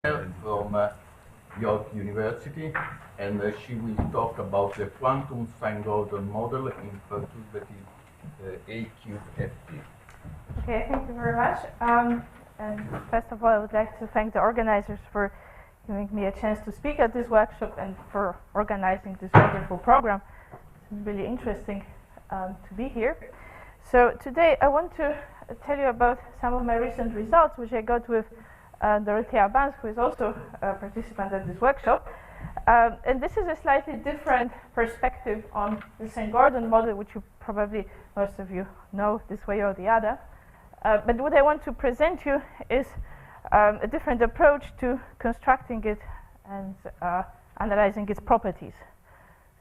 from York University, and she will talk about the Quantum Sine-Gordon model in perturbative AQFT. Okay, thank you very much. And first of all, I would like to thank the organizers for giving me a chance to speak at this workshop and for organizing this wonderful program. It's really interesting to be here. So today I want to tell you about some of my recent results, which I got with Dorothea Banz, who is also a participant at this workshop. And this is a slightly different perspective on the Sine-Gordon model, which you probably, most of you know this way or the other. But what I want to present you is a different approach to constructing it and analyzing its properties.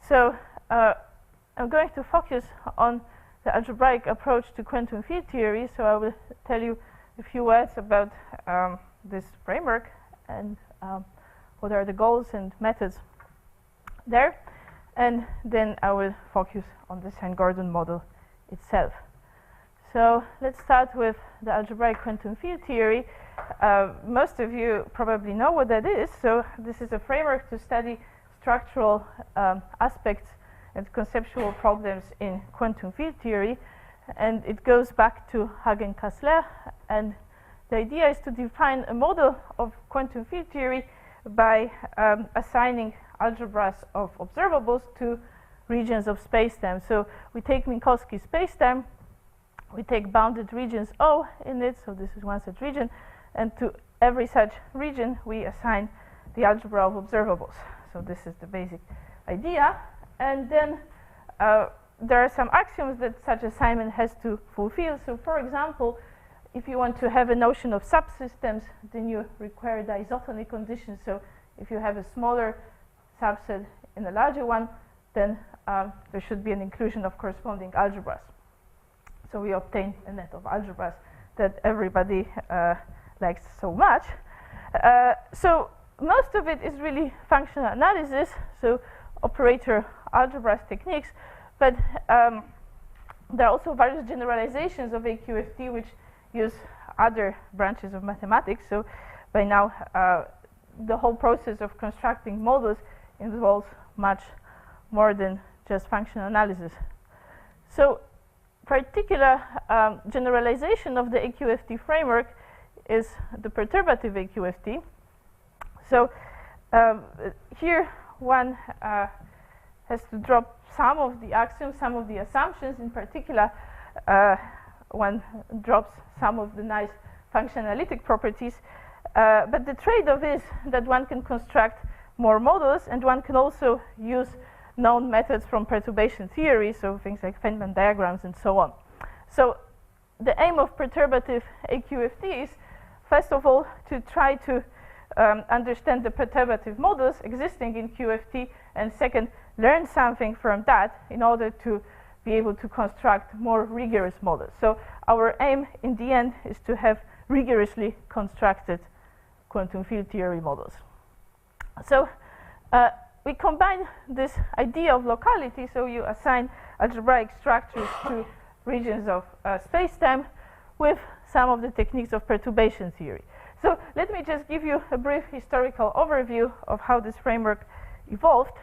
So I'm going to focus on the algebraic approach to quantum field theory. So I will tell you a few words about this framework and what are the goals and methods there. And then I will focus on the Sine-Gordon model itself. So let's start with the algebraic quantum field theory. Most of you probably know what that is. So this is a framework to study structural aspects and conceptual problems in quantum field theory. And it goes back to Hagen-Kastler. And the idea is to define a model of quantum field theory by assigning algebras of observables to regions of spacetime. So we take Minkowski spacetime, we take bounded regions O in it, so this is one such region, and to every such region we assign the algebra of observables. So this is the basic idea. And then there are some axioms that such assignment has to fulfill. So for example, if you want to have a notion of subsystems, then you require the isotonic conditions. So if you have a smaller subset in a larger one, then there should be an inclusion of corresponding algebras. So we obtain a net of algebras that everybody likes so much. So most of it is really functional analysis, so operator algebras techniques, but there are also various generalizations of AQFT which use other branches of mathematics. So by now, the whole process of constructing models involves much more than just functional analysis. So particular generalization of the AQFT framework is the perturbative AQFT. So here one has to drop some of the axioms, some of the assumptions. In particular, one drops some of the nice functional-analytic properties. But the trade-off is that one can construct more models, and one can also use known methods from perturbation theory, so things like Feynman diagrams and so on. So the aim of perturbative AQFT is, first of all, to try to understand the perturbative models existing in QFT, and second, learn something from that in order to be able to construct more rigorous models. So our aim in the end is to have rigorously constructed quantum field theory models. So we combine this idea of locality, so you assign algebraic structures to regions of spacetime with some of the techniques of perturbation theory. So let me just give you a brief historical overview of how this framework evolved.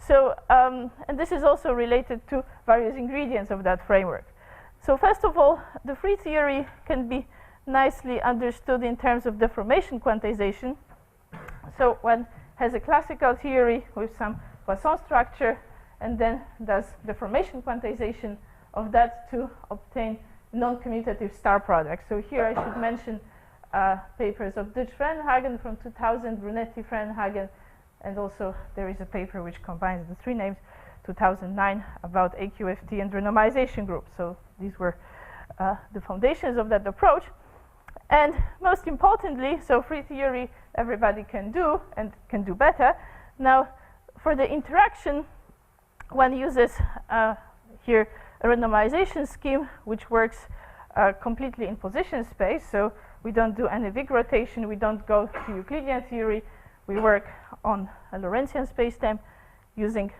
So, and this is also related to various ingredients of that framework. So first of all, the free theory can be nicely understood in terms of deformation quantization. So one has a classical theory with some Poisson structure, and then does deformation quantization of that to obtain non-commutative star products. So here I should mention papers of Deutsch-Frenhagen from 2000, Brunetti-Frenhagen, and also there is a paper which combines the three names, 2009, about AQFT and renormalization groups. So these were the foundations of that approach. And most importantly, so free theory everybody can do and can do better. Now, for the interaction, one uses here a renormalization scheme which works completely in position space. So we don't do any Vig rotation, we don't go to Euclidean theory, we work on a Lorentzian spacetime using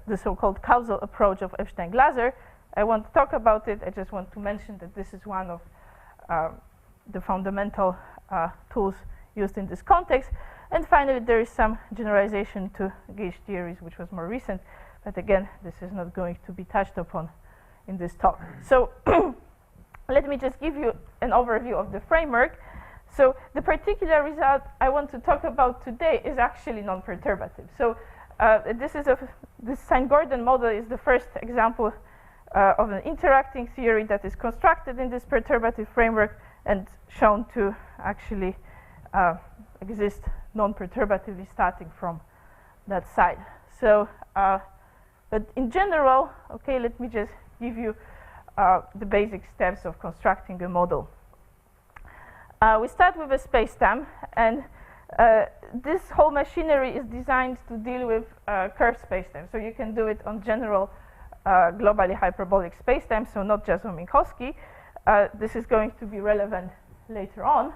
the so-called causal approach of Epstein-Glaser. I won't talk about it, I just want to mention that this is one of the fundamental tools used in this context. And finally, there is some generalization to gauge theories, which was more recent. But again, this is not going to be touched upon in this talk. So let me just give you an overview of the framework. So the particular result I want to talk about today is actually non-perturbative. So this Sine-Gordon model is the first example of an interacting theory that is constructed in this perturbative framework and shown to actually exist non-perturbatively starting from that side. So, but in general, okay, let me just give you the basic steps of constructing a model. We start with a spacetime, and this whole machinery is designed to deal with curved spacetime. So you can do it on general globally hyperbolic spacetime, so not just on Minkowski. This is going to be relevant later on.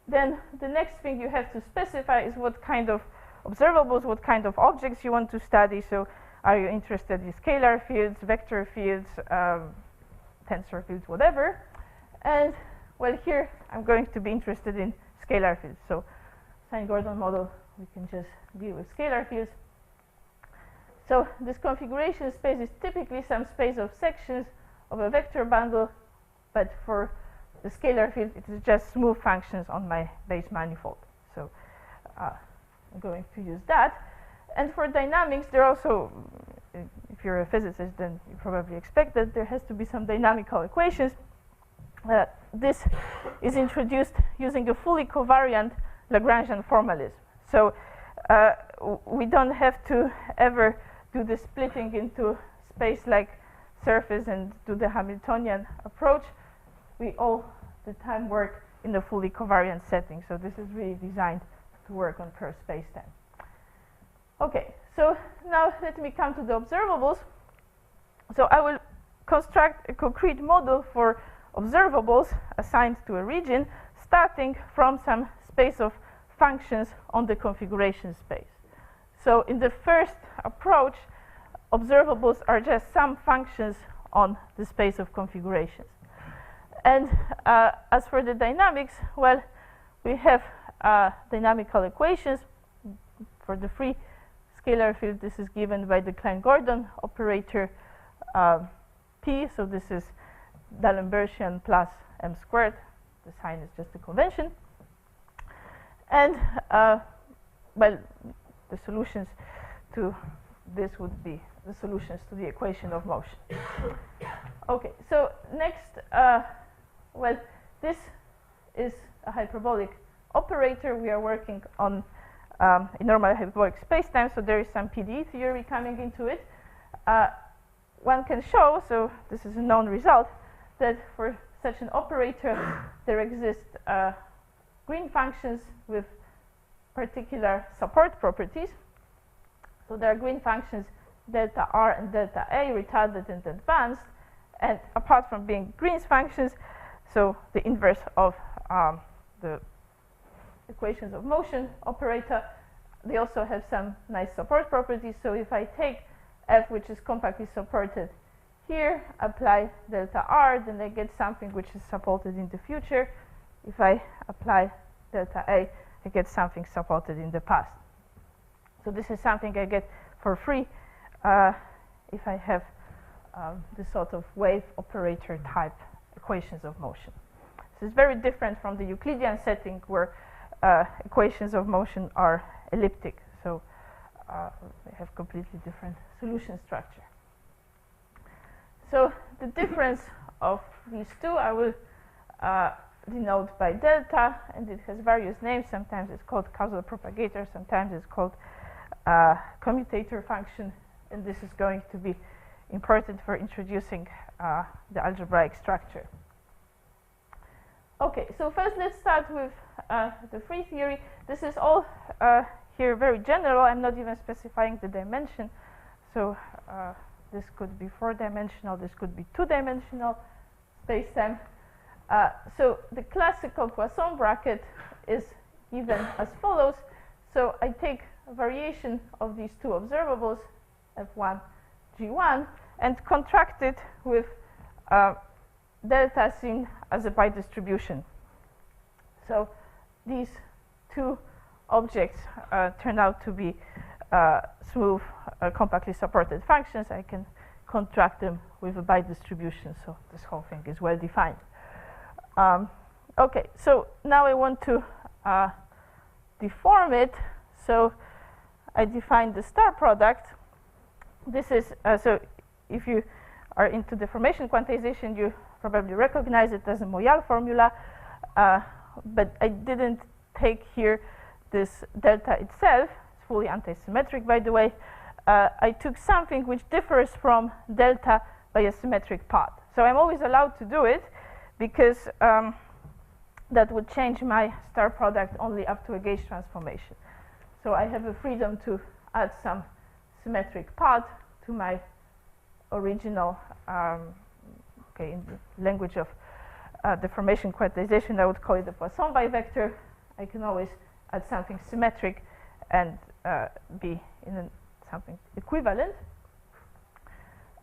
Then the next thing you have to specify is what kind of observables, what kind of objects you want to study. So are you interested in scalar fields, vector fields, tensor fields, whatever? And well, here I'm going to be interested in scalar fields. So Sine-Gordon model, we can just deal with scalar fields. So this configuration space is typically some space of sections of a vector bundle, but for the scalar field, it is just smooth functions on my base manifold. So I'm going to use that. And for dynamics, there also, if you're a physicist, then you probably expect that there has to be some dynamical equations. This is introduced using a fully covariant Lagrangian formalism. So we don't have to ever do the splitting into space like surface and do the Hamiltonian approach. We all the time work in a fully covariant setting. So this is really designed to work on curved spacetime. Okay, so now let me come to the observables. So I will construct a concrete model for observables assigned to a region, starting from some space of functions on the configuration space. So in the first approach, observables are just some functions on the space of configurations. And as for the dynamics, well, we have dynamical equations. For the free scalar field, this is given by the Klein-Gordon operator P. So this is D'Alembertian plus m squared. The sign is just a convention. And well, the solutions to this would be the solutions to the equation of motion. Okay, so next, well, this is a hyperbolic operator. We are working on a normal hyperbolic spacetime, so there is some PDE theory coming into it. One can show, so this is a known result, that for such an operator, there exist green functions with particular support properties. So there are green functions delta R and delta A, retarded and advanced. And apart from being Green's functions, so the inverse of the equations of motion operator, they also have some nice support properties. So if I take F, which is compactly supported here, apply delta R, then I get something which is supported in the future. If I apply delta A, I get something supported in the past. So this is something I get for free if I have this sort of wave operator type equations of motion. This is very different from the Euclidean setting where equations of motion are elliptic. So they have completely different solution structure. So the difference of these two I will denote by delta, and it has various names. Sometimes it's called causal propagator, sometimes it's called commutator function, and this is going to be important for introducing the algebraic structure. Okay, so first let's start with the free theory. This is all here very general. I'm not even specifying the dimension. So this could be 4-dimensional, this could be 2-dimensional spacetime. So the classical Poisson bracket is given as follows. So I take a variation of these two observables, F1, G1, and contract it with delta seen as a bidistribution. So these two objects turn out to be smooth, compactly supported functions. I can contract them with a bidistribution, so this whole thing is well defined. Okay, so now I want to deform it. So I define the star product. This is, so if you are into deformation quantization, you probably recognize it as a Moyal formula, but I didn't take here this delta itself. It's fully antisymmetric, by the way. I took something which differs from delta by a symmetric path. So I'm always allowed to do it because that would change my star product only up to a gauge transformation. So I have a freedom to add some symmetric path to my original, okay, in the language of deformation quantization, I would call it the Poisson bivector. I can always add something symmetric and be in something equivalent.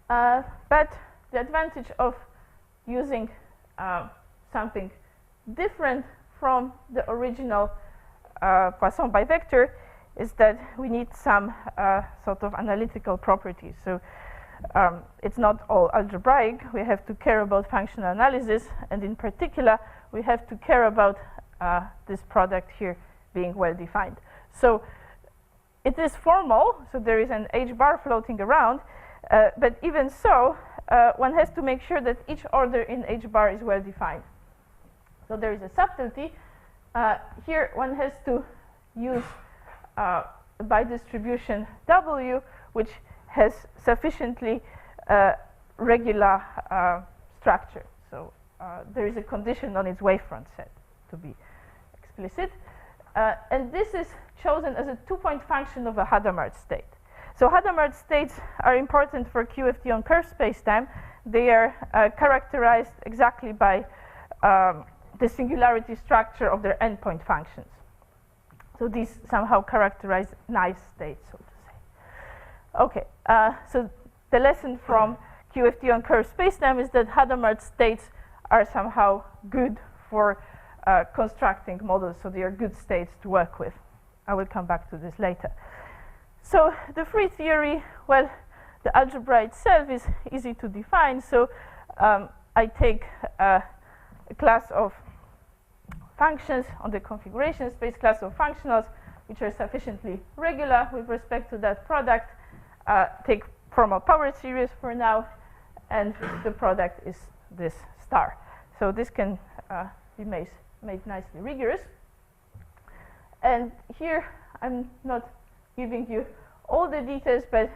But the advantage of using something different from the original Poisson bivector is that we need some sort of analytical properties. So it's not all algebraic. We have to care about functional analysis, and in particular, we have to care about this product here being well defined. So it is formal, so there is an H bar floating around, but even so, one has to make sure that each order in H bar is well defined. So there is a subtlety. Here one has to use a bidistribution W, which has sufficiently regular structure. So there is a condition on its wavefront set, to be explicit. And this is chosen as a two-point function of a Hadamard state. So Hadamard states are important for QFT on curved spacetime. They are characterized exactly by the singularity structure of their endpoint functions. So these somehow characterize nice states, so to say. Okay, so the lesson from QFT on curved spacetime is that Hadamard states are somehow good for constructing models, so they are good states to work with. I will come back to this later. So the free theory, well, the algebra itself is easy to define. So I take a class of functions on the configuration space, class of functionals, which are sufficiently regular with respect to that product. Take formal power series for now, and the product is this star. So this can be made nicely rigorous. And here I'm not giving you all the details, but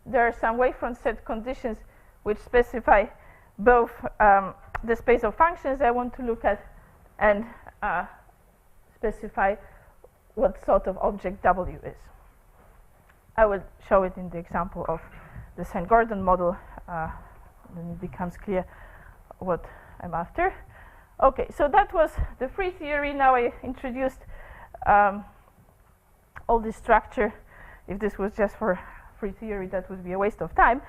there are some wavefront set conditions which specify both the space of functions I want to look at and specify what sort of object W is. I will show it in the example of the Sine-Gordon model, then it becomes clear what I'm after. Okay, so that was the free theory. Now I introduced all this structure. If this was just for free theory, that would be a waste of time.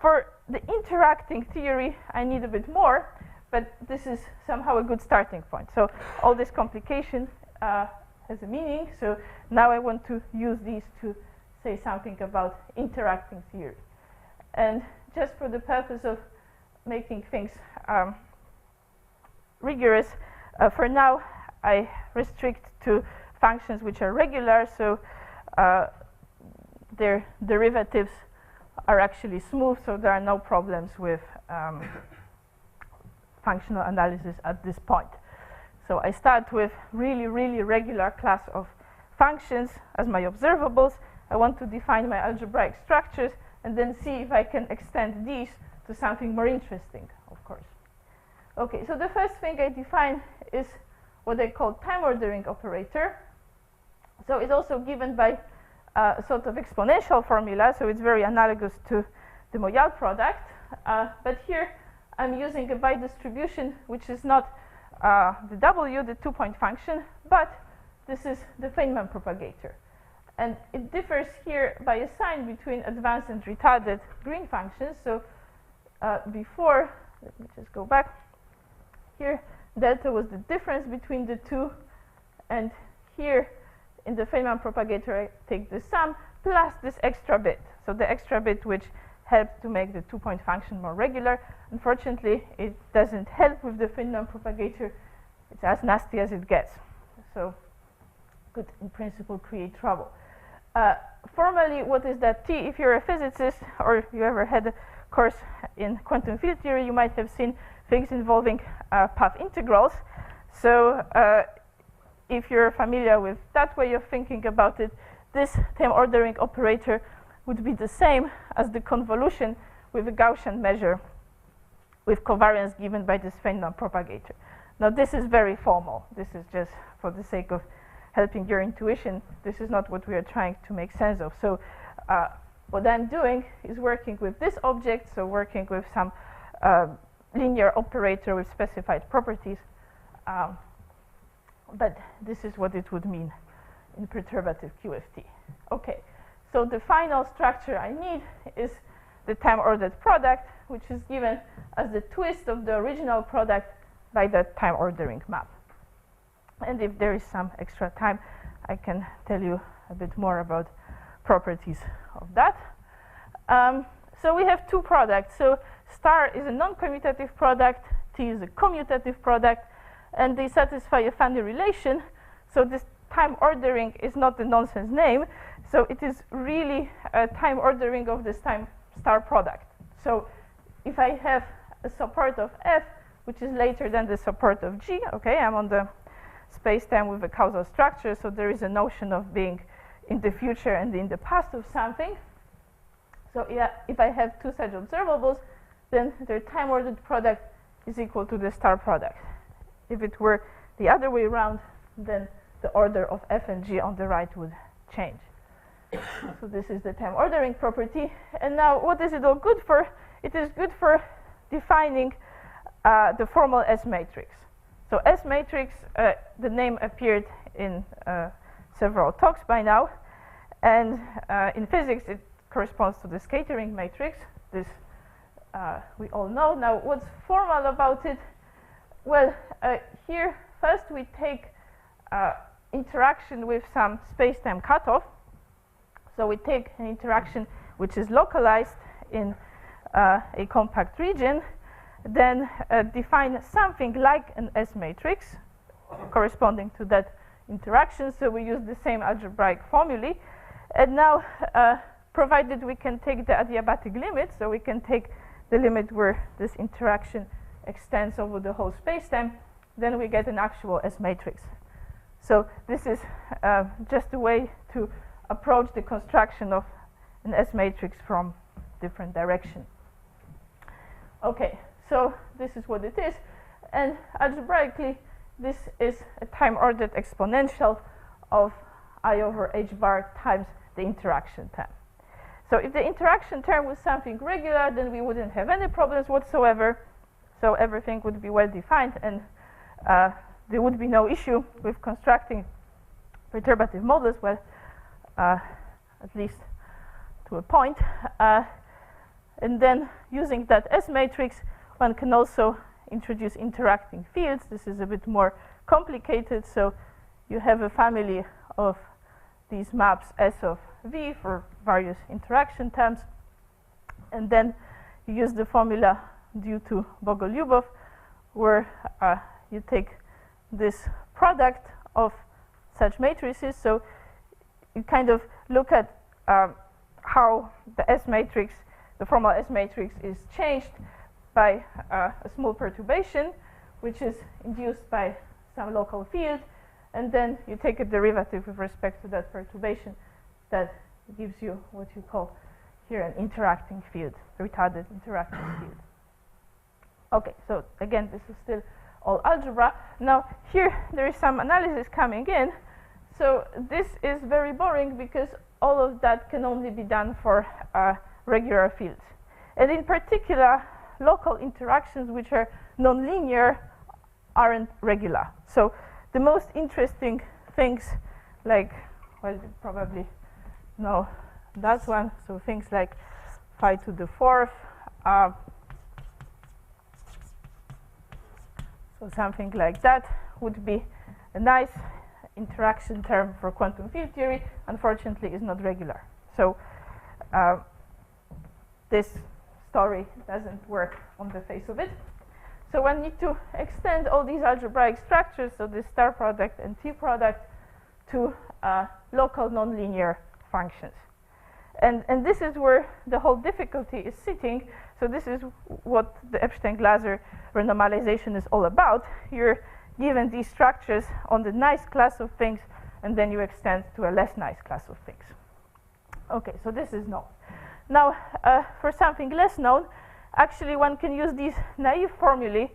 For the interacting theory, I need a bit more, but this is somehow a good starting point. So all this complication has a meaning. So now I want to use these to say something about interacting theory. And just for the purpose of making things rigorous, for now I restrict to functions which are regular, so their derivatives are actually smooth, so there are no problems with functional analysis at this point. So I start with really, really regular class of functions as my observables. I want to define my algebraic structures and then see if I can extend these to something more interesting, of course. Okay, so the first thing I define is what I call time ordering operator. So it's also given by a sort of exponential formula, so it's very analogous to the Moyal product. But here I'm using a bidistribution, which is not the W, the two-point function, but this is the Feynman propagator. And it differs here by a sign between advanced and retarded green functions. So before, let me just go back. Here, delta was the difference between the two, and here in the Feynman propagator I take the sum plus this extra bit. So the extra bit which helped to make the two-point function more regular. Unfortunately, it doesn't help with the Feynman propagator. It's as nasty as it gets. So could, in principle, create trouble. Formally, what is that T? If you're a physicist or you ever had a course in quantum field theory, you might have seen things involving path integrals. So if you're familiar with that way of thinking about it, this time ordering operator would be the same as the convolution with a Gaussian measure with covariance given by this Feynman propagator. Now this is very formal. This is just for the sake of helping your intuition. This is not what we are trying to make sense of. So what I'm doing is working with this object, so working with some linear operator with specified properties. But this is what it would mean in perturbative QFT. Okay, so the final structure I need is the time-ordered product, which is given as the twist of the original product by the time-ordering map. And if there is some extra time, I can tell you a bit more about properties of that. So we have two products. So star is a non-commutative product, T is a commutative product, and they satisfy a funny relation. So this time ordering is not a nonsense name. So it is really a time ordering of this time star product. So if I have a support of F, which is later than the support of G, okay, I'm on the space-time with a causal structure, so there is a notion of being in the future and in the past of something. So yeah, if I have two such observables, then their time-ordered product is equal to the star product. If it were the other way around, then the order of F and G on the right would change. So this is the time ordering property. And now what is it all good for? It is good for defining the formal S matrix. So S matrix, the name appeared in several talks by now. And in physics, it corresponds to the scattering matrix. This we all know. Now, what's formal about it? Well, here, first we take interaction with some space-time cutoff. So we take an interaction which is localized in a compact region, then define something like an S matrix corresponding to that interaction. So we use the same algebraic formulae. And now, provided we can take the adiabatic limit, so we can take the limit where this interaction extends over the whole spacetime, then we get an actual S matrix. So this is just a way to approach the construction of an S matrix from different direction. Okay, so this is what it is. And algebraically, this is a time-ordered exponential of I over h bar times the interaction term. So if the interaction term was something regular, then we wouldn't have any problems whatsoever. So everything would be well defined, and there would be no issue with constructing perturbative models, well, at least to a point. And then using that S matrix, one can also introduce interacting fields. This is a bit more complicated. So you have a family of these maps S of V for various interaction terms. And then you use the formula due to Bogolyubov, where you take this product of such matrices. So you kind of look at how the S matrix, the formal S matrix, is changed by a small perturbation, which is induced by some local field, and then you take a derivative with respect to that perturbation that gives you what you call here an interacting field, a retarded interacting field. Okay, so again, this is still all algebra. Now here there is some analysis coming in. So this is very boring because all of that can only be done for regular fields. And in particular, local interactions which are nonlinear aren't regular. So the most interesting things like, well, you probably know that one. So things like phi to the fourth. So So something like that would be a nice interaction term for quantum field theory. Unfortunately, is not regular. So this story doesn't work on the face of it. So one need to extend all these algebraic structures, so this star product and T product, to local nonlinear functions. And this is where the whole difficulty is sitting. So this is what the Epstein-Glaser renormalization is all about. You're given these structures on the nice class of things, and then you extend to a less nice class of things. Okay, so this is known. Now, for something less known, actually one can use these naive formulae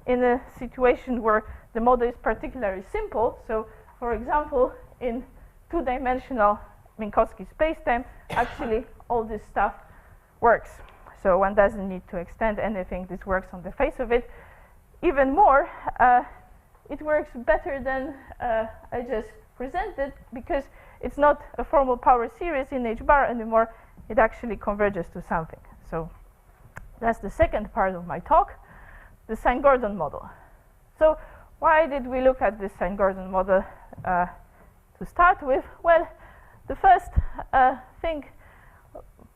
in a situation where the model is particularly simple. So, for example, in two-dimensional Minkowski spacetime, actually all this stuff works. So one doesn't need to extend anything. This works on the face of it. Even more, it works better than I just presented, because it's not a formal power series in H bar anymore. It actually converges to something. So that's the second part of my talk, the Sine-Gordon model. So why did we look at this Sine-Gordon model to start with? Well, the first thing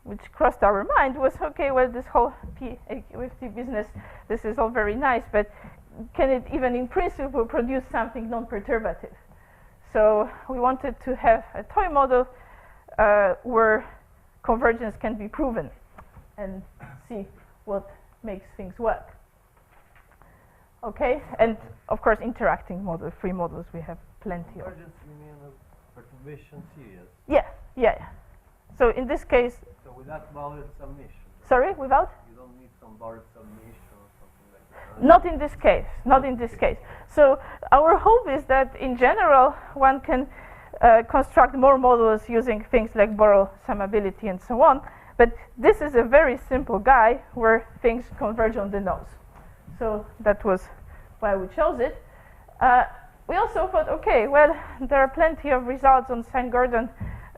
which crossed our mind was, okay, well, this whole AQFT business, this is all very nice, but can it even in principle produce something non-perturbative? So we wanted to have a toy model where convergence can be proven and see what makes things work. Okay, and of course interacting model, free models we have plenty of. Convergence, you mean a perturbation series? Yeah. So in this case. So without bounded summation. Sorry, without? You don't need some bounded summation or something like that. Not in this case. Not in this case. So our hope is that in general one can construct more models using things like Borel summability and so on. But this is a very simple guy where things converge on the nose. So that was why we chose it. We also thought, okay, well, there are plenty of results on Sine-Gordon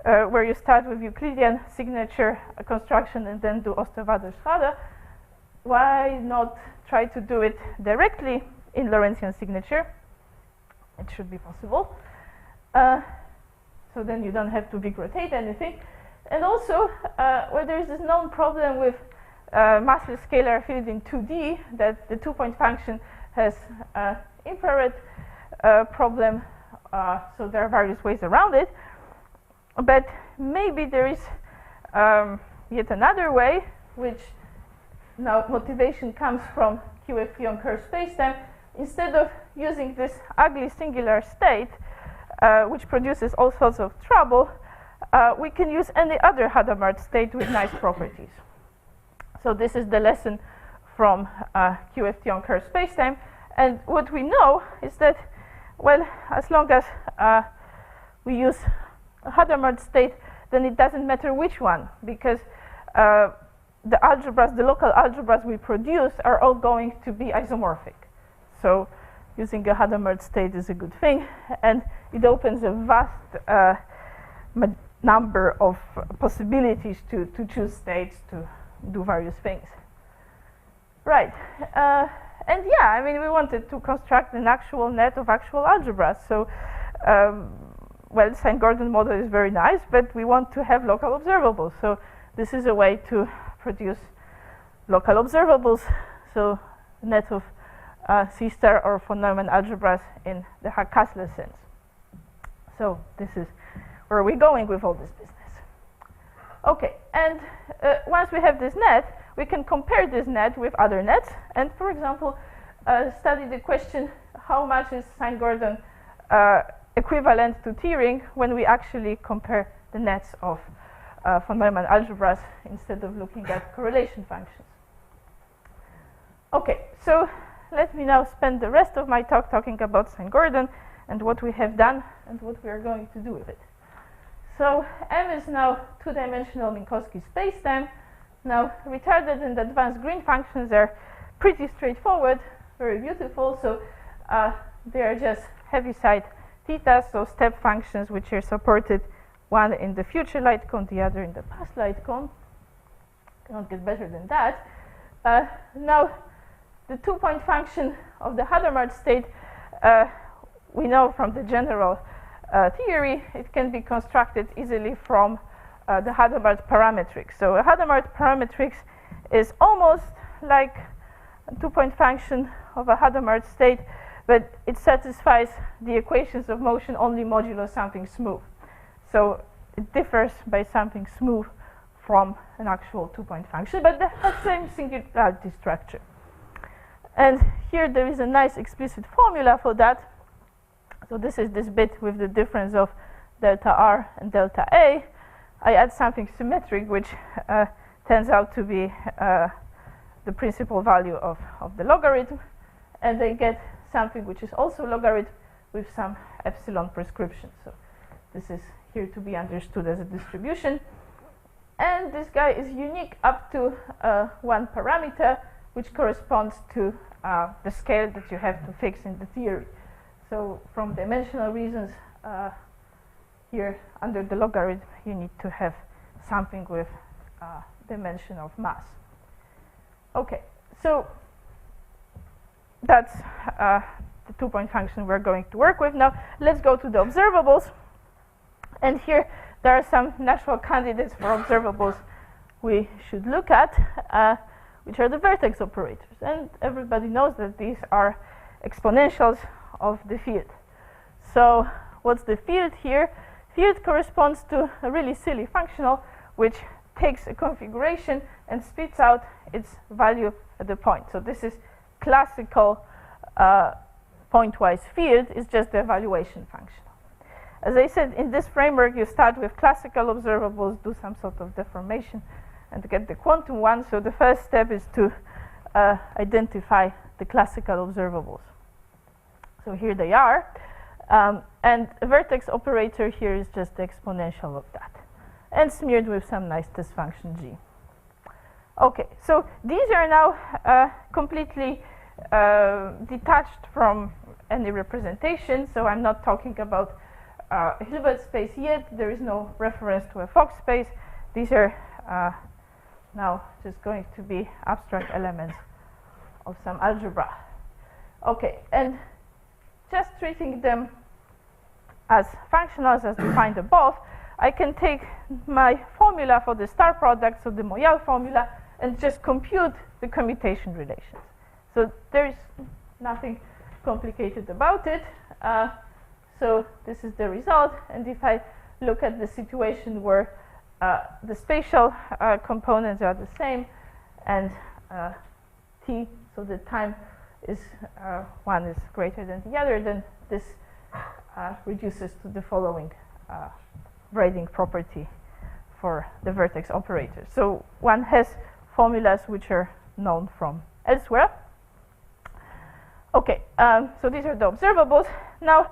where you start with Euclidean signature construction and then do Osterwalder-Schrader. Why not try to do it directly in Lorentzian signature? It should be possible. So then you don't have to big rotate anything. And also, where there is this known problem with massless scalar field in 2D, that the two-point function has infrared problem, so there are various ways around it. But maybe there is yet another way, which now motivation comes from QFT on curved spacetime. Instead of using this ugly singular state, which produces all sorts of trouble, we can use any other Hadamard state with nice properties. So this is the lesson from QFT on curved spacetime. And what we know is that, well, as long as we use a Hadamard state, then it doesn't matter which one, because the algebras, the local algebras we produce are all going to be isomorphic. So using a Hadamard state is a good thing, and it opens a vast number of possibilities to choose states to do various things. Right. And yeah, I mean, we wanted to construct an actual net of actual algebras. So, well, Sine-Gordon model is very nice, but we want to have local observables. So this is a way to produce local observables. So net of C star or von Neumann algebras in the Hack-Kassler sense. So this is where we're going with all this business. Okay, and once we have this net, we can compare this net with other nets, and for example, study the question, how much is Sine-Gordon equivalent to T-ring when we actually compare the nets of von Neumann algebras instead of looking at correlation functions. Okay, so let me now spend the rest of my talk talking about Sine-Gordon and what we have done and what we are going to do with it. So M is now two-dimensional Minkowski spacetime. Now, retarded and advanced green functions are pretty straightforward, very beautiful. So they are just Heaviside theta, so step functions which are supported, one in the future light cone, the other in the past light cone. Cannot get better than that. Now, the 2-point function of the Hadamard state, we know from the general theory, it can be constructed easily from the Hadamard parametric. So a Hadamard parametric is almost like a 2-point function of a Hadamard state, but it satisfies the equations of motion only modulo something smooth. So it differs by something smooth from an actual 2-point function, but they have the same singularity structure. And here there is a nice explicit formula for that. So this is this bit with the difference of delta R and delta A. I add something symmetric, which turns out to be the principal value of the logarithm, and I get something which is also logarithm with some epsilon prescription. So this is here to be understood as a distribution. And this guy is unique up to one parameter, which corresponds to the scale that you have to fix in the theory. So from dimensional reasons, here under the logarithm, you need to have something with dimension of mass. Okay, so that's the 2-point function we're going to work with. Now let's go to the observables. And here there are some natural candidates for observables we should look at, which are the vertex operators. And everybody knows that these are exponentials of the field. So what's the field here? Field corresponds to a really silly functional which takes a configuration and spits out its value at the point. So this is classical pointwise field, is just the evaluation function. As I said, in this framework you start with classical observables, do some sort of deformation, and get the quantum one. So the first step is to identify the classical observables. So here they are. And a vertex operator here is just the exponential of that, and smeared with some nice test function G. Okay, so these are now completely detached from any representation. So I'm not talking about a Hilbert space yet. There is no reference to a Fock space. These are now just going to be abstract elements of some algebra. Okay, and just treating them as functionals as defined above, I can take my formula for the star product, so the Moyal formula, and just compute the commutation relations. So there is nothing complicated about it. So this is the result. And if I look at the situation where the spatial components are the same, and t, so the time is one is greater than the other, then this reduces to the following braiding property for the vertex operator. So one has formulas which are known from elsewhere. Okay, so these are the observables. Now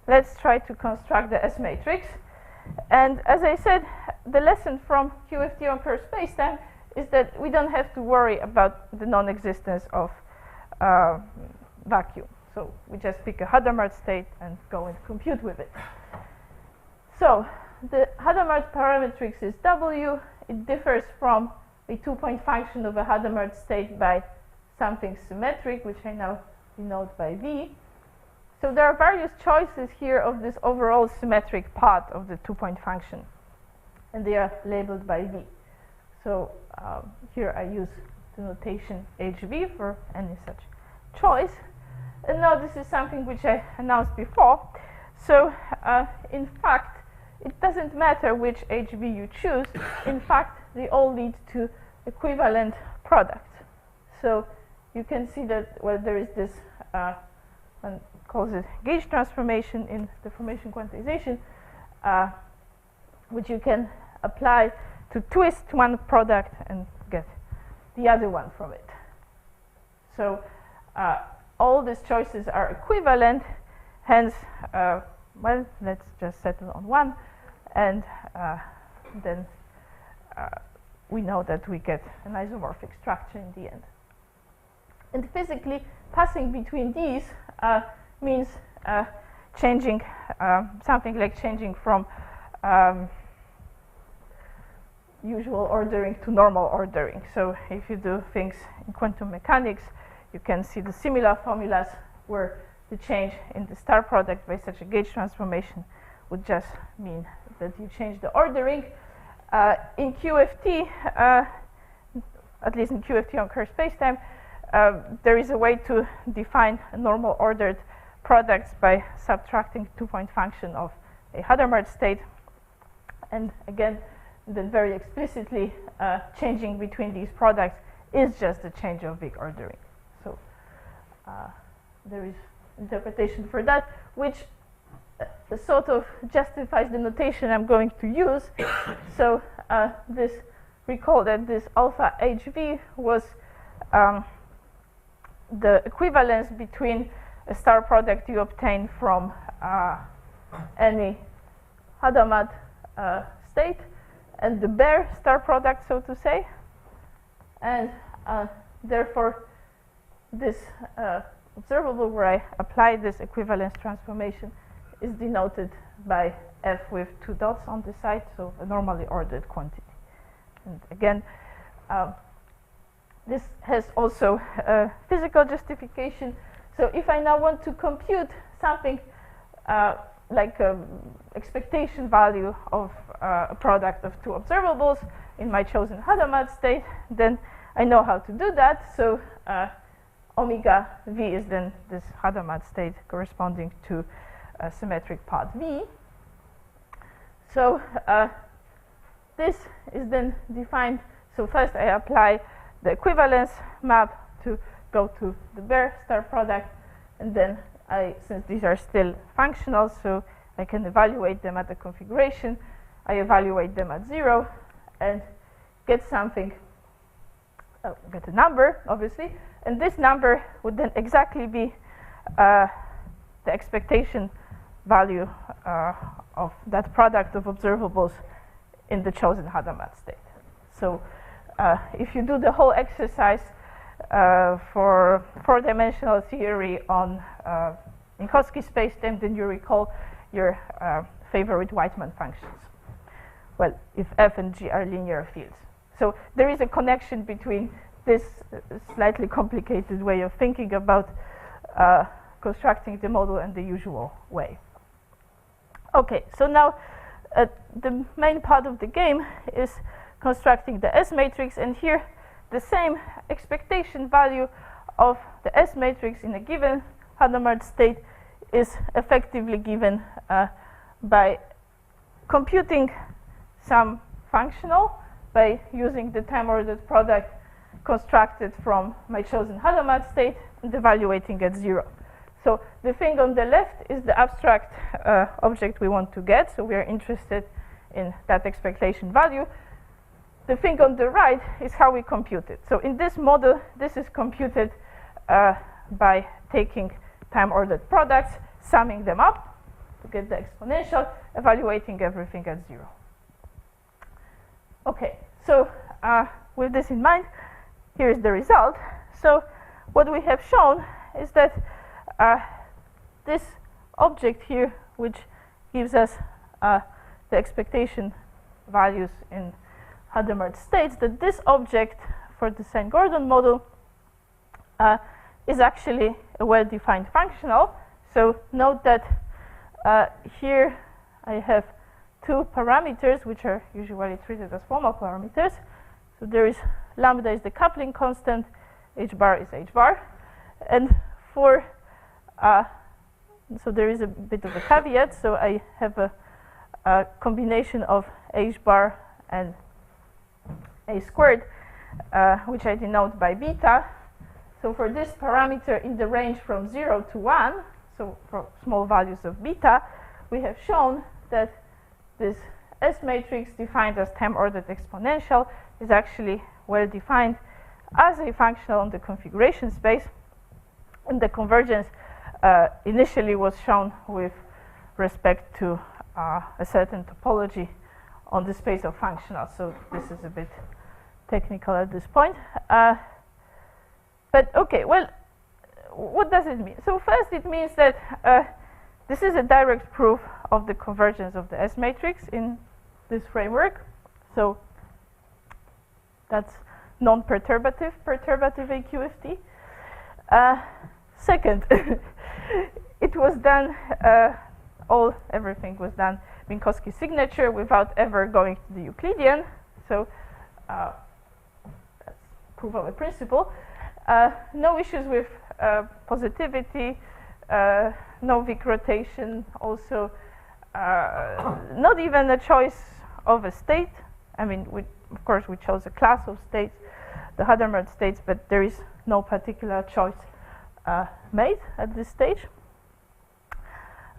let's try to construct the S matrix. And as I said, the lesson from QFT on curved spacetime is that we don't have to worry about the non-existence of vacuum. So we just pick a Hadamard state and go and compute with it. So the Hadamard parametric is W. It differs from a 2-point function of a Hadamard state by something symmetric, which I now denote by V. So there are various choices here of this overall symmetric part of the 2-point function, and they are labeled by V. So here I use the notation HV for any such choice. And now this is something which I announced before. So in fact, it doesn't matter which HV you choose. In fact, they all lead to equivalent products. So you can see that, well, there is this, one calls it gauge transformation in deformation quantization, which you can apply to twist one product and get the other one from it. So all these choices are equivalent, hence, well, let's just settle on one, and then we know that we get an isomorphic structure in the end. And physically, passing between these means changing, something like changing from usual ordering to normal ordering. So if you do things in quantum mechanics, you can see the similar formulas where the change in the star product by such a gauge transformation would just mean that you change the ordering. In QFT, at least in QFT on curved spacetime, there is a way to define a normal ordered products by subtracting two-point function of a Hadamard state, and again, then very explicitly changing between these products is just a change of big ordering. So there is interpretation for that, which sort of justifies the notation I'm going to use. So recall that this alpha HV was the equivalence between a star product you obtain from any Hadamard state and the bare star product, so to say, and therefore this observable where I apply this equivalence transformation is denoted by F with two dots on the side, so a normally ordered quantity. And again, this has also a physical justification. So if I now want to compute something like expectation value of a product of two observables in my chosen Hadamard state, then I know how to do that. So omega V is then this Hadamard state corresponding to a symmetric part V. So this is then defined. So first I apply the equivalence map to go to the bare star product, and then since these are still functional, so I can evaluate them at the configuration, I evaluate them at 0 and get something, get a number, obviously, and this number would then exactly be the expectation value of that product of observables in the chosen Hadamard state. So if you do the whole exercise for four-dimensional theory on Minkowski spacetime, then you recall your favorite Weitman functions. Well, if F and G are linear fields. So there is a connection between this slightly complicated way of thinking about constructing the model and the usual way. Okay, so now the main part of the game is constructing the S matrix, and here the same expectation value of the S matrix in a given Hadamard state is effectively given by computing some functional by using the time-ordered product constructed from my chosen Hadamard state and evaluating at 0. So the thing on the left is the abstract object we want to get, so we are interested in that expectation value. The thing on the right is how we compute it. So in this model, this is computed by taking time-ordered products, summing them up to get the exponential, evaluating everything at 0. Okay, so with this in mind, here is the result. So what we have shown is that this object here, which gives us the expectation values in Hadamard states, that this object for the Sine-Gordon model is actually a well-defined functional. So note that here I have two parameters which are usually treated as formal parameters. So there is lambda is the coupling constant, h bar is h bar, and for so there is a bit of a caveat. So I have a combination of h bar and a squared, which I denote by beta. So for this parameter in the range from 0 to 1, so for small values of beta, we have shown that this S matrix defined as time-ordered exponential is actually well defined as a functional on the configuration space, and the convergence initially was shown with respect to a certain topology on the space of functionals. So this is a bit technical at this point. But okay, well, what does it mean? So first it means that this is a direct proof of the convergence of the S matrix in this framework. So That's non-perturbative, perturbative AQFT. Second, it was done, everything was done Minkowski signature without ever going to the Euclidean. So that's proof of a principle. No issues with positivity, no Wick rotation, also not even a choice of a state. I mean, of course, we chose a class of states, the Hadamard states, but there is no particular choice made at this stage.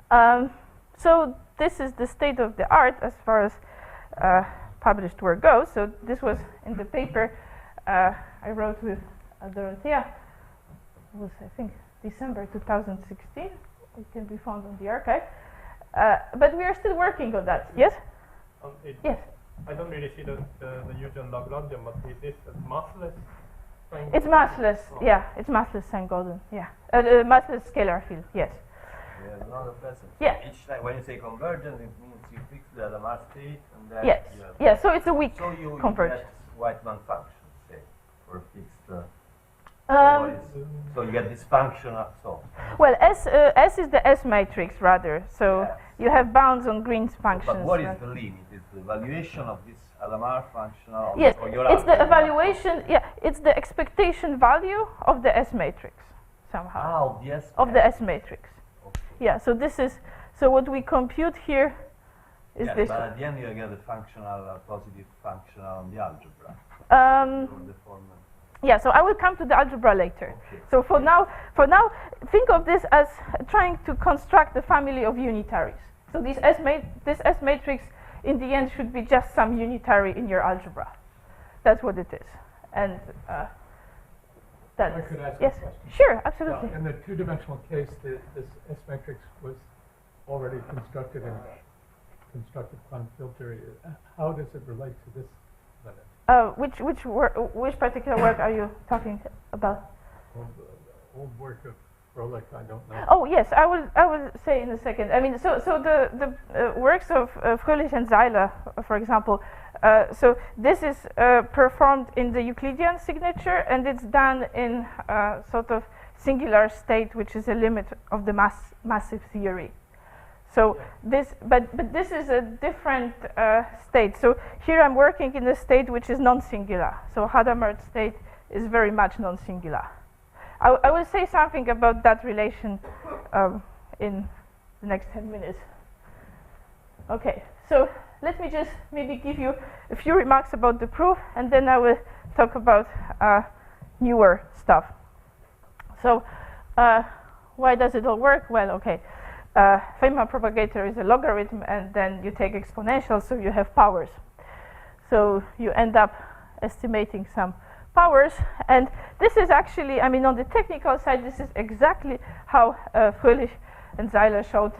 So this is the state of the art as far as published work goes. So this was in the paper I wrote with Dorothea. It was, I think, December 2016. It can be found on the archive. But we are still working on that. Yes? Yes. I don't really see the Eugen Lagrangian, but is this a massless thing? It's massless, yeah. It's massless Sine-Gordon, yeah. Massless scalar field, yes. We have another question. Yeah. Each time when you say convergence, it means you fix the Lamar state and then Yes, you have yeah. So it's a weak so you convergence. get Weizmann function, say, for fixed. Um, So you get this function up so. Well, S is the S matrix rather. So Yes. you have bounds on Green's functions. But what is right? the limit? Is the evaluation of this Lamar function of Yes, or your it's the algebra? evaluation. Yeah, it's the expectation value of the S matrix somehow Ah, yes. of the S matrix. Okay. Yeah. So this is what we compute here is Yes, this. but at the end you get a functional, positive functional on the algebra. From the formula. Yeah, so I will come to the algebra later. Okay. So for now, think of this as trying to construct a family of unitaries. So this S matrix in the end should be just some unitary in your algebra. That's what it is. And that I is, could ask yes, a question. sure, absolutely. In the two-dimensional case, this S matrix was already constructed in constructed quantum field theory. How does it relate to this limit? Which particular work are you talking about? Well, the old work of Froelich, I don't know. Oh yes, I will say in a second. I mean, so the works of Fröhlich and Seiler, for example. So this is performed in the Euclidean signature, and it's done in sort of singular state, which is a limit of the massive theory. So this, but this is a different state. So here I'm working in a state which is non-singular. So Hadamard state is very much non-singular. I will say something about that relation in the next 10 minutes. Okay, so let me just maybe give you a few remarks about the proof, and then I will talk about newer stuff. So why does it all work? Well, okay. Feynman propagator is a logarithm, and then you take exponentials, so you have powers. So you end up estimating some powers, and this is actually, I mean, on the technical side, this is exactly how Fröhlich and Seiler showed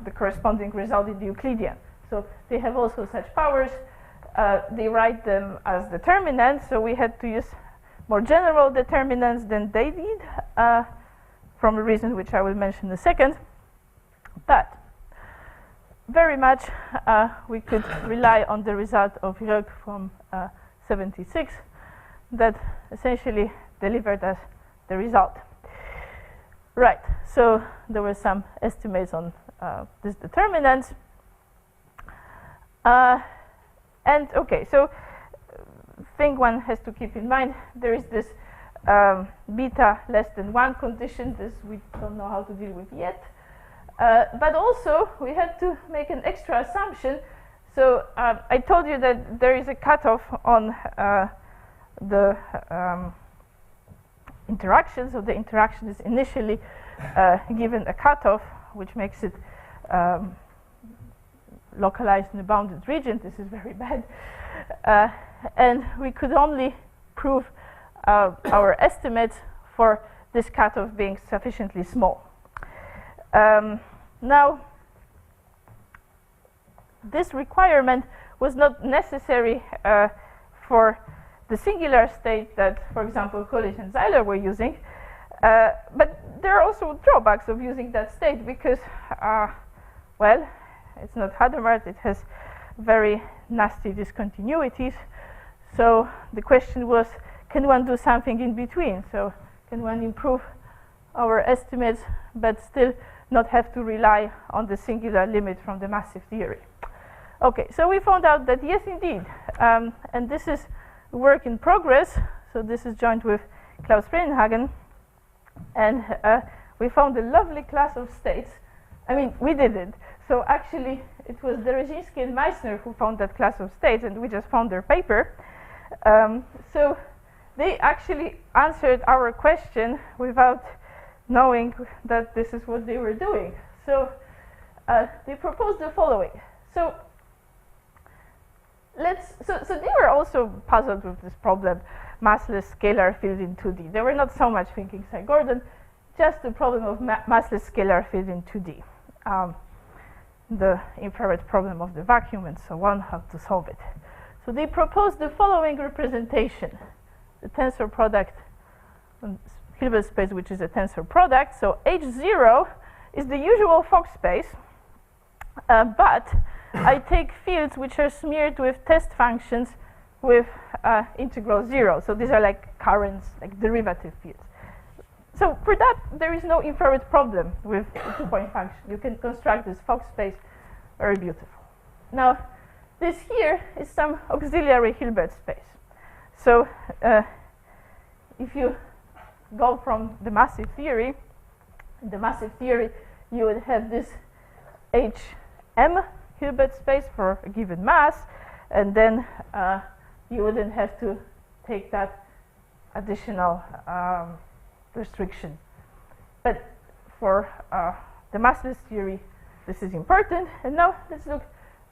the corresponding result in the Euclidean. So they have also such powers. They write them as determinants, so we had to use more general determinants than they did, from a reason which I will mention in a second. But very much we could rely on the result of Jörg from 76 that essentially delivered us the result. Right, so there were some estimates on these determinants. And okay, so thing one has to keep in mind, there is this beta less than 1 condition. This we don't know how to deal with yet. But also, we had to make an extra assumption. So I told you that there is a cutoff on the interaction. So the interaction is initially given a cutoff, which makes it localized in a bounded region. This is very bad. And we could only prove our estimates for this cutoff being sufficiently small. Now, this requirement was not necessary for the singular state that, for example, Fröhlich and Seiler were using, but there are also drawbacks of using that state because, well, it's not Hadamard, it has very nasty discontinuities, So the question was, can one do something in between? So can one improve our estimates but still not have to rely on the singular limit from the massive theory? Okay, so we found out that yes, indeed, and this is work in progress. So this is joined with Klaus Friedenhagen, and we found a lovely class of states. I mean, we didn't. So actually, it was the Rejzner and Meissner who found that class of states, and we just found their paper. So they actually answered our question without knowing that this is what they were doing. So they proposed the following. So they were also puzzled with this problem, massless scalar field in 2D. They were not so much thinking Sine-Gordon, just the problem of massless scalar field in 2D. The infrared problem of the vacuum and so on, how to solve it. So they proposed the following representation. The tensor product on Hilbert space, which is a tensor product. So H0 is the usual Fock space, but I take fields which are smeared with test functions with integral 0. So these are like currents, like derivative fields. So for that, there is no infrared problem with the two-point function. You can construct this Fock space very beautiful. Now, this here is some auxiliary Hilbert space. So if you go from the massive theory, in the massive theory, you would have this HM Hilbert space for a given mass, and then you wouldn't have to take that additional restriction. But for the massless theory, this is important. And now let's look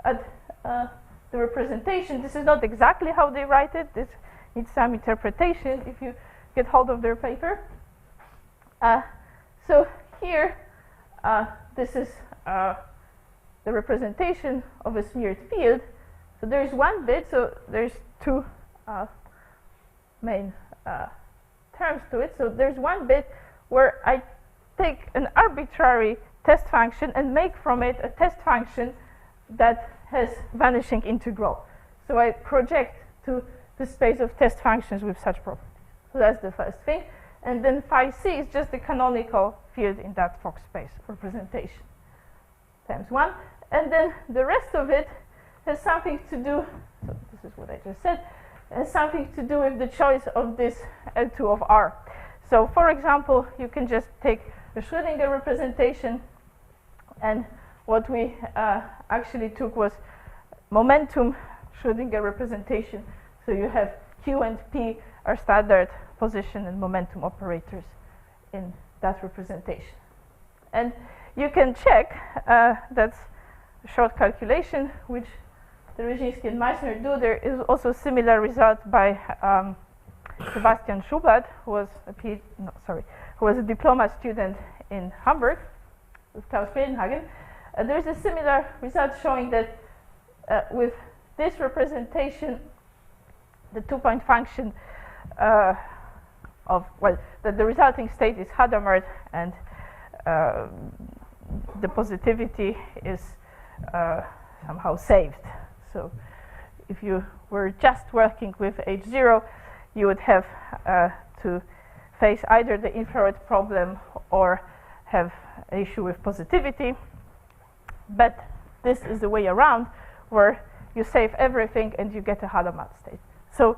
at the representation. This is not exactly how they write it. This needs some interpretation if you get hold of their paper. So here, this is the representation of a smeared field. So there is one bit, so there's two main terms to it. So there's one bit where I take an arbitrary test function and make from it a test function that has vanishing integral. So I project to the space of test functions with such properties. So that's the first thing. And then phi c is just the canonical field in that Fock space representation times 1. And then the rest of it has something to do, so this is what I just said, has something to do with the choice of this L2 of R. So for example, you can just take the Schrödinger representation, and what we actually took was momentum Schrödinger representation. So you have Q and P are standard position and momentum operators in that representation. And you can check, that's a short calculation, which the Rejzner and Meissner do. There is also a similar result by Sebastian Schubert, who was a diploma student in Hamburg with Klaus Friedenhagen. There is a similar result showing that with this representation, the two-point function that the resulting state is Hadamard, and the positivity is somehow saved. So if you were just working with H0, you would have to face either the infrared problem or have an issue with positivity. But this is the way around, where you save everything and you get a Hadamard state. So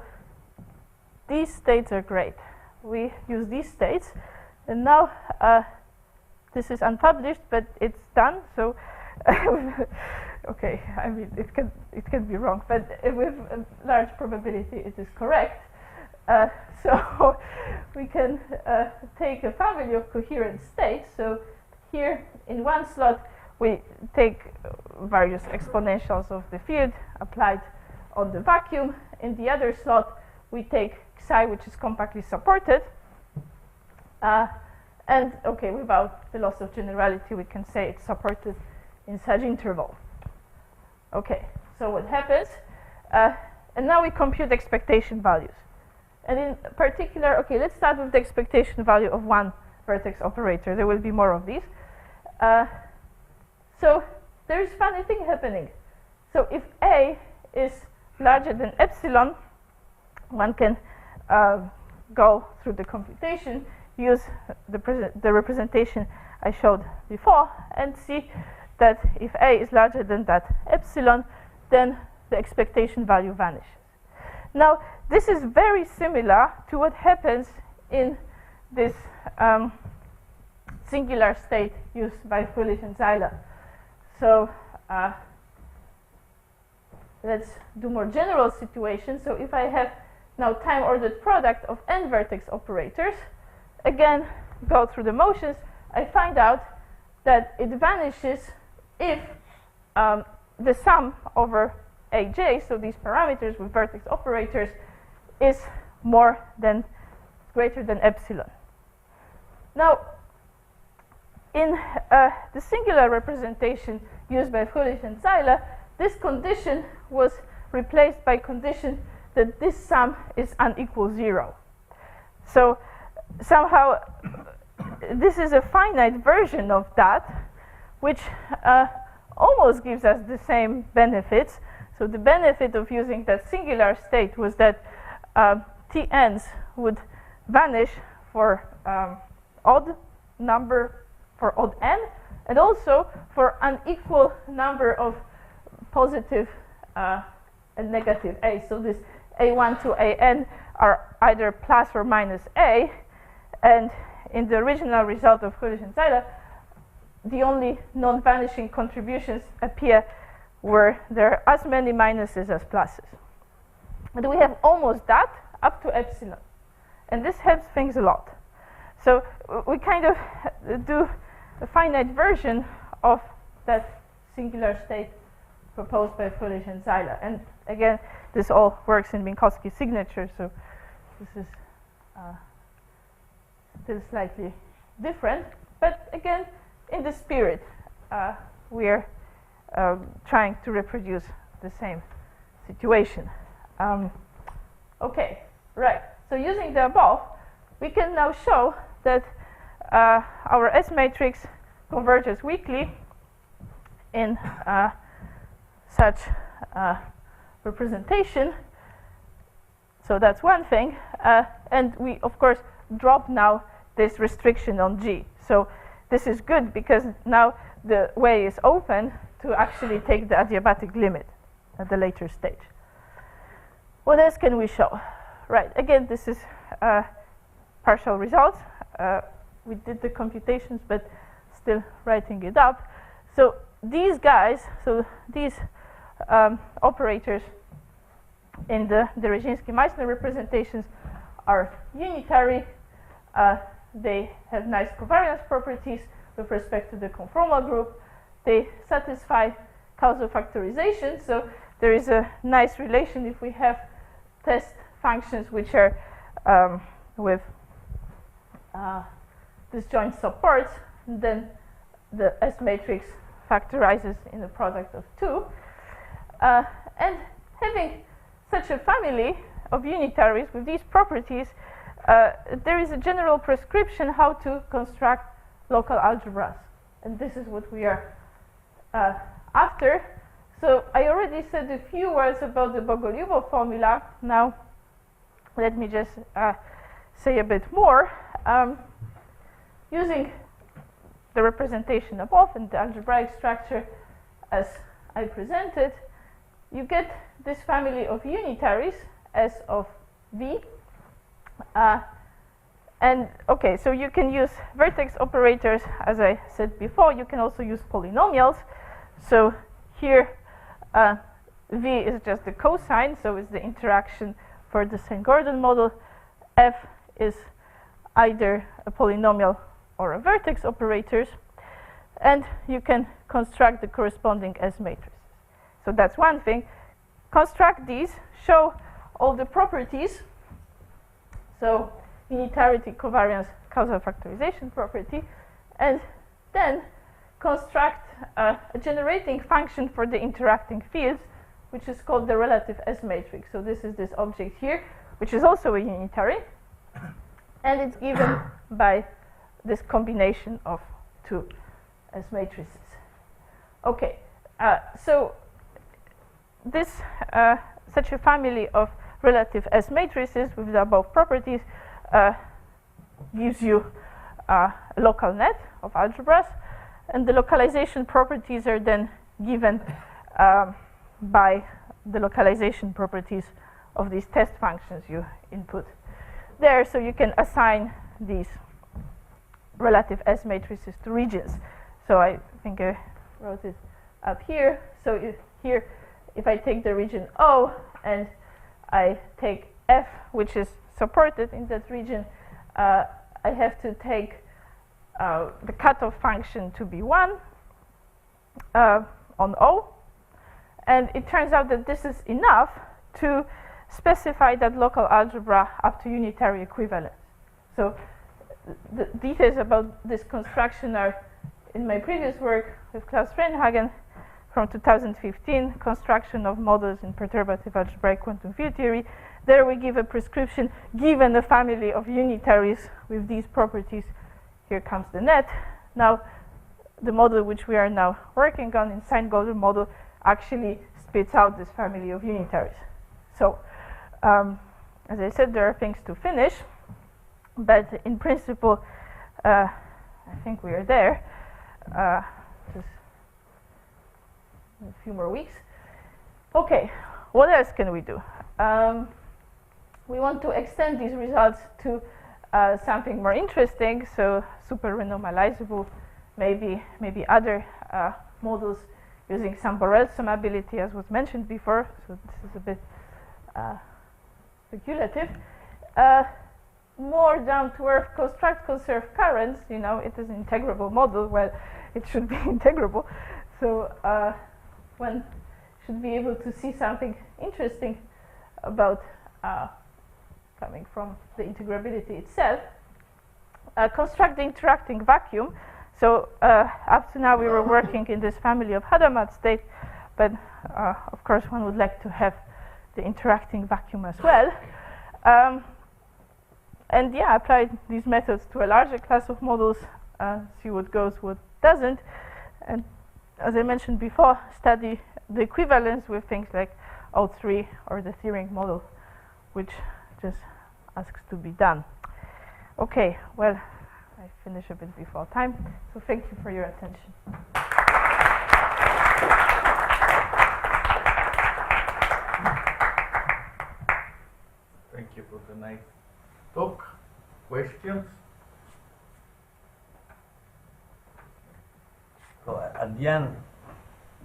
these states are great. We use these states, and now this is unpublished, but it's done. So okay, I mean it can be wrong, but with a large probability it is correct. So we can take a family of coherent states. So here in one slot we take various exponentials of the field applied on the vacuum. In the other slot we take psi, which is compactly supported. And okay, without the loss of generality, we can say it's supported in such interval. Okay, so what happens? And now we compute expectation values. And in particular, okay, let's start with the expectation value of one vertex operator. There will be more of these. So there's a funny thing happening. So if A is larger than epsilon, one can go through the computation, use the representation I showed before, and see that if A is larger than that epsilon, then the expectation value vanishes. Now, this is very similar to what happens in this singular state used by Fröhlich and Seiler. So let's do more general situation. So if I have now time-ordered product of n vertex operators, again, go through the motions, I find out that it vanishes if the sum over aj, so these parameters with vertex operators, is greater than epsilon. Now, in the singular representation used by Fröhlich and Seiler, this condition was replaced by condition that this sum is unequal 0. So somehow this is a finite version of that, which almost gives us the same benefits. So the benefit of using that singular state was that Tn's would vanish for odd n, and also for unequal number of positive and negative a. So this a1 to an are either plus or minus a, and in the original result of Fröhlich and Seiler, the only non-vanishing contributions appear where there are as many minuses as pluses. But we have almost that up to epsilon, and this helps things a lot. So we kind of do a finite version of that singular state proposed by Fröhlich and Seiler. And again, this all works in Minkowski's signature, so this is still slightly different. But again, in the spirit, we're trying to reproduce the same situation. Okay, right. So using the above, we can now show that our S matrix converges weakly in such representation. So that's one thing. And we, of course, drop now this restriction on G. So this is good because now the way is open to actually take the adiabatic limit at the later stage. What else can we show? Right, again, this is partial results. We did the computations, but still writing it up. So these guys, so these operators in the Dzerzhinsky-Meissner representations are unitary. They have nice covariance properties with respect to the conformal group. They satisfy causal factorization, so there is a nice relation if we have test functions which are with disjoint supports, then the S matrix factorizes in a product of 2. And having such a family of unitaries with these properties, there is a general prescription how to construct local algebras. And this is what we are after. So I already said a few words about the Bogolyubov formula. Now let me just say a bit more. Using the representation above and the algebraic structure as I presented, you get this family of unitaries S of V. And okay, so you can use vertex operators, as I said before. You can also use polynomials. So here, V is just the cosine, so it's the interaction for the Sine-Gordon model. F is either a polynomial or a vertex operators, and you can construct the corresponding S matrices. So that's one thing. Construct these, show all the properties. So unitarity, covariance, causal factorization property, and then construct a generating function for the interacting fields, which is called the relative S matrix. So this is this object here, which is also a unitary, and it's given by this combination of two S matrices. Okay, so this such a family of relative S matrices with the above properties gives you a local net of algebras, and the localization properties are then given by the localization properties of these test functions you input there. So you can assign these relative S matrices to regions. So I think I wrote it up here. So here, if I take the region O and I take F, which is supported in that region, I have to take the cutoff function to be 1 on O. And it turns out that this is enough to specify that local algebra up to unitary equivalence. So the details about this construction are in my previous work with Klaus Reinhagen from 2015, construction of models in perturbative algebraic quantum field theory. There we give a prescription given a family of unitaries with these properties. Here comes the net. Now the model which we are now working on in Sine-Gordon model actually spits out this family of unitaries. So as I said, there are things to finish, but in principle I think we are there. Just a few more weeks. Okay, what else can we do? We want to extend these results to something more interesting, so super renormalizable, maybe other models using some Borel summability, as was mentioned before. So this is a bit speculative. More down-to-earth construct conserve currents. You know, it is an integrable model. Well, it should be integrable. So one should be able to see something interesting about coming from the integrability itself. Construct the interacting vacuum. So up to now we were working in this family of Hadamard state, but of course one would like to have the interacting vacuum as well. And yeah, apply these methods to a larger class of models, see what goes, what doesn't. And as I mentioned before, study the equivalence with things like O3 or the Thirring model, which just asks to be done. Okay, well, I finish a bit before time, so thank you for your attention. Thank you for the nice talk. Questions? So at the end,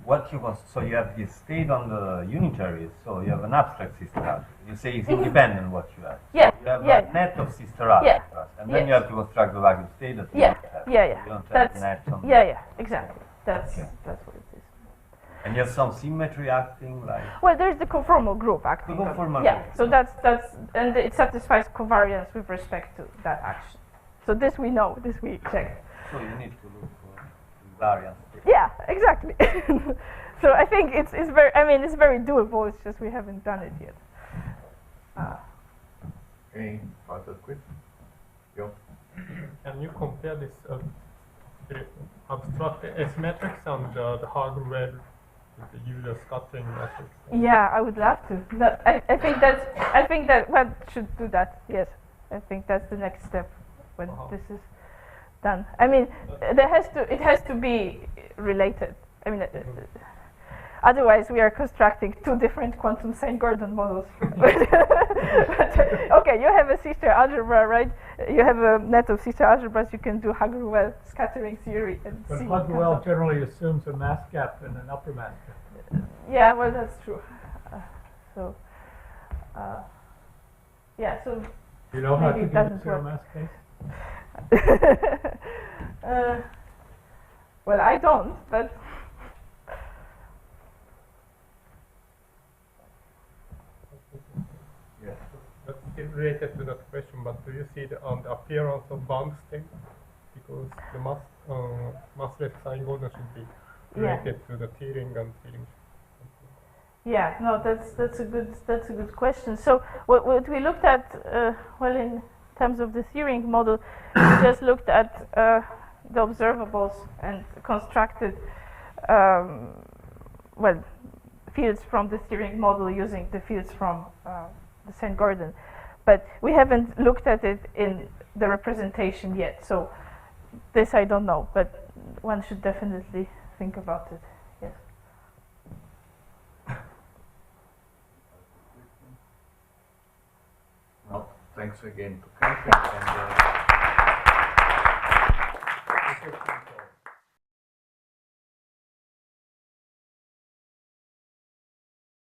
what you want, so you have this state on the unitaries, so you have an abstract sister algebra. You say it's independent what you have. Yeah, You have yeah. a net of sister algebras, and then Yes. you have to construct the vacuum state that you Yeah, don't have. yeah, yeah. You don't have That's net on yeah, exactly. That's Okay. that's what it is. And you have some symmetry acting, like Well, there's the conformal group acting. The conformal yeah, group. so that's and it satisfies covariance with respect to that action. So this we know, this we checked. so you need to look for invariance. Yeah, exactly. So I think it's very, I mean, it's very doable. It's just we haven't done it yet. Any further questions? Yo. Can you compare this abstract S matrix and the hardware with the usual scattering matrix? Yeah, I would love to. I think that one should do that. Yes, I think that's the next step when this is done. I mean, it has to be related. I mean, otherwise we are constructing two different quantum Sine-Gordon models. Okay, you have a sister algebra, right? You have a net of sister algebras. You can do Hager-Well scattering theory and But see what comes Hager-Well up. generally assumes a mass gap and an upper mass gap. Yeah, well, that's true. Yeah, so You know how to Maybe it do a doesn't zero work. mass case? well, I don't, but Yes. That's still related to that question, but do you see the appearance of bound state? Because the massless Sine-Gordon should be Yeah. related to the Thirring and Thirring. yeah, no, that's a good question. So what we looked at, well, in terms of the Thirring model, we just looked at the observables and constructed, well, fields from the Thirring model using the fields from the Sine-Gordon. But we haven't looked at it in the representation yet, so this I don't know, but one should definitely think about it. Yes. Well, thanks again to Kasia. And,